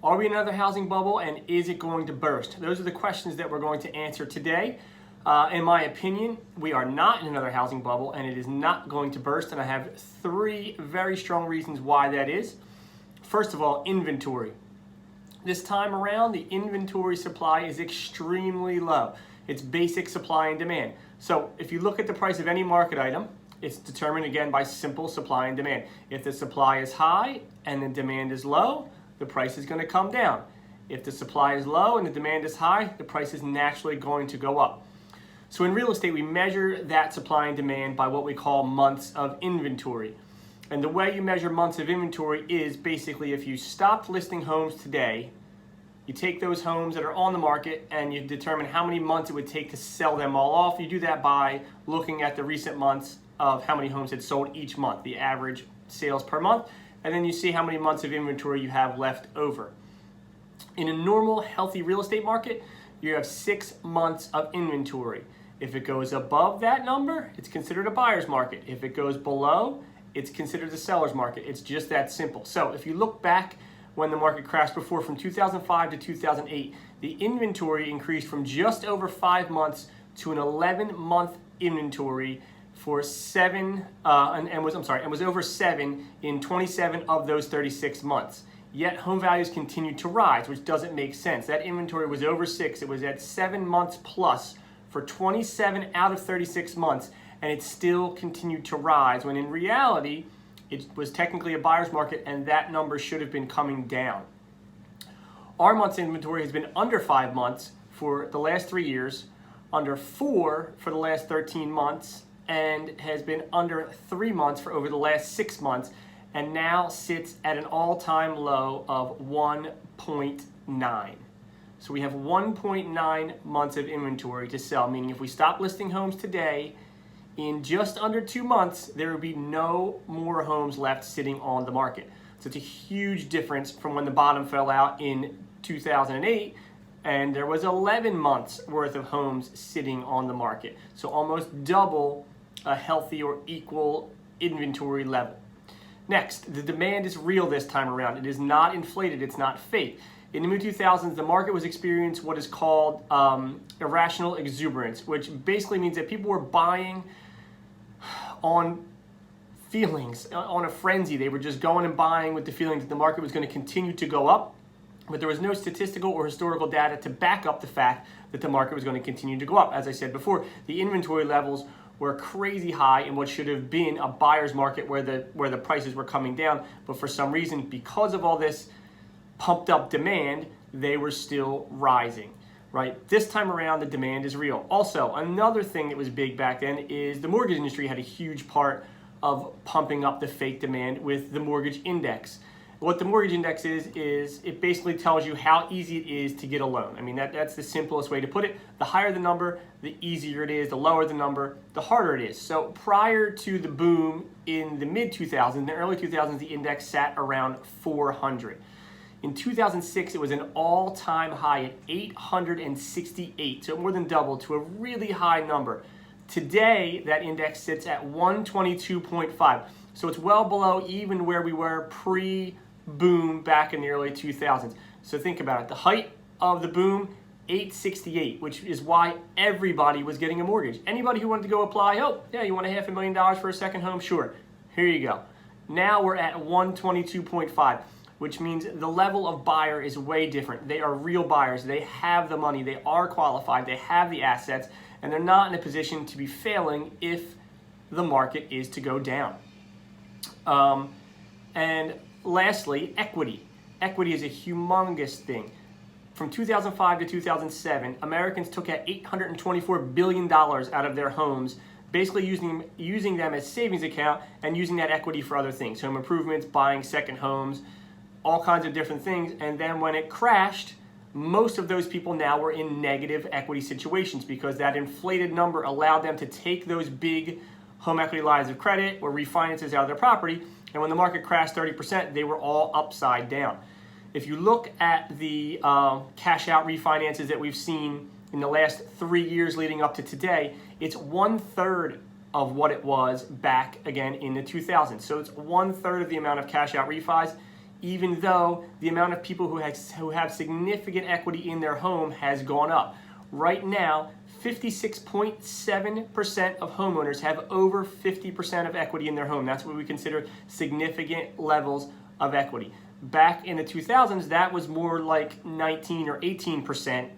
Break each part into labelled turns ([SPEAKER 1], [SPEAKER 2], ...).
[SPEAKER 1] Are we in another housing bubble, and is it going to burst? Those are the questions that we're going to answer today. In my opinion, we are not in another housing bubble, and it is not going to burst, and I have three very strong reasons why that is. First of all, inventory. This time around, the inventory supply is extremely low. It's basic supply and demand. So if you look at the price of any market item, it's determined again by simple supply and demand. If the supply is high and the demand is low, the price is going to come down. If the supply is low and the demand is high, the price is naturally going to go up. So in real estate, we measure that supply and demand by what we call months of inventory. And the way you measure months of inventory is basically if you stopped listing homes today, you take those homes that are on the market and you determine how many months it would take to sell them all off. You do that by looking at the recent months of how many homes had sold each month, the average sales per month, and then you see how many months of inventory you have left over. In a normal, healthy real estate market, you have 6 months of inventory. If it goes above that number, it's considered a buyer's market. If it goes below, it's considered a seller's market. It's just that simple. So if you look back when the market crashed before, from 2005 to 2008, the inventory increased from just over 5 months to an 11-month inventory for was over 7 in 27 of those 36 months. Yet home values continued to rise, which doesn't make sense. That inventory was over 6. It was at 7 months plus for 27 out of 36 months, and it still continued to rise, when in reality, it was technically a buyer's market and that number should have been coming down. Our month's inventory has been under 5 months for the last 3 years, under 4 for the last 13 months, and has been under 3 months for over the last 6 months, and now sits at an all-time low of 1.9. So we have 1.9 months of inventory to sell, meaning if we stop listing homes today, in just under 2 months, there will be no more homes left sitting on the market. So it's a huge difference from when the bottom fell out in 2008, and there was 11 months worth of homes sitting on the market. So almost double a healthy or equal inventory level. Next, the demand is real this time around. It is not inflated, it's not fake. In the mid-2000s, the market was experiencing what is called irrational exuberance, which basically means that people were buying on feelings, on a frenzy. They were just going and buying with the feeling that the market was going to continue to go up, but there was no statistical or historical data to back up the fact that the market was going to continue to go up. As I said before, the inventory levels were crazy high in what should have been a buyer's market where the prices were coming down, but for some reason, because of all this pumped up demand, they were still rising. Right? This time around, the demand is real. Also, another thing that was big back then is the mortgage industry had a huge part of pumping up the fake demand with the mortgage index. What the mortgage index is it basically tells you how easy it is to get a loan. I mean, that's the simplest way to put it. The higher the number, the easier it is. The lower the number, the harder it is. So prior to the boom in the mid-2000s, in the early 2000s, the index sat around 400. In 2006, it was an all-time high at 868, so it more than doubled to a really high number. Today, that index sits at 122.5, so it's well below even where we were pre-boom back in the early 2000s. So think about it. The height of the boom, 868, which is why everybody was getting a mortgage. Anybody who wanted to go apply, oh, yeah, you want $500,000 for a second home? Sure, here you go. Now we're at 122.5. which means the level of buyer is way different. They are real buyers. They have the money. They are qualified. They have the assets, and they're not in a position to be failing if the market is to go down. And lastly, equity. Equity is a humongous thing. From 2005 to 2007, Americans took out $824 billion out of their homes, basically using them as savings account and using that equity for other things, home improvements, buying second homes, all kinds of different things. And then when it crashed, most of those people now were in negative equity situations because that inflated number allowed them to take those big home equity lines of credit or refinances out of their property. And when the market crashed 30%, they were all upside down. If you look at the cash out refinances that we've seen in the last 3 years leading up to today, it's 1/3 of what it was back again in the 2000s. So it's 1/3 of the amount of cash out refis even though the amount of people who have significant equity in their home has gone up. Right now, 56.7% of homeowners have over 50% of equity in their home. That's what we consider significant levels of equity. Back in the 2000s, that was more like 19 or 18%.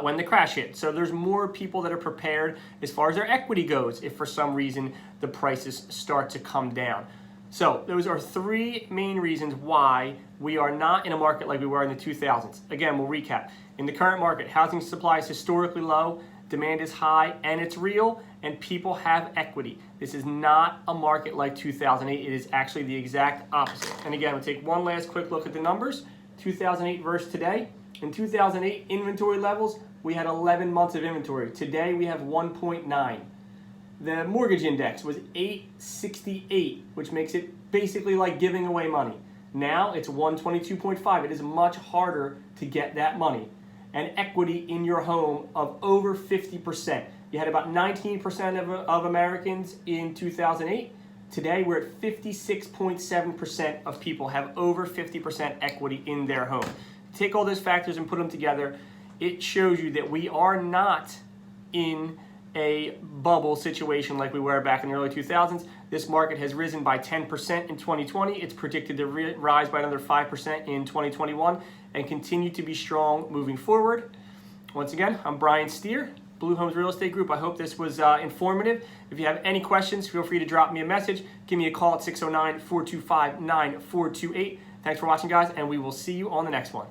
[SPEAKER 1] When the crash hit. So there's more people that are prepared as far as their equity goes if for some reason the prices start to come down. So those are three main reasons why we are not in a market like we were in the 2000s. Again, we'll recap. In the current market, housing supply is historically low, demand is high, and it's real, and people have equity. This is not a market like 2008. It is actually the exact opposite. And again, we'll take one last quick look at the numbers. 2008 versus today. In 2008, inventory levels, we had 11 months of inventory. Today, we have 1.9. The mortgage index was 868, which makes it basically like giving away money. Now, it's 122.5. It is much harder to get that money. And equity in your home of over 50%. You had about 19% of Americans in 2008. Today, we're at 56.7% of people have over 50% equity in their home. Take all those factors and put them together. It shows you that we are not in a bubble situation like we were back in the early 2000s. This market has risen by 10% in 2020. It's predicted to rise by another 5% in 2021 and continue to be strong moving forward. Once again, I'm Brian Steer, Blue Homes Real Estate Group. I hope this was informative. If you have any questions, feel free to drop me a message. Give me a call at 609-425-9428. Thanks for watching, guys, and we will see you on the next one.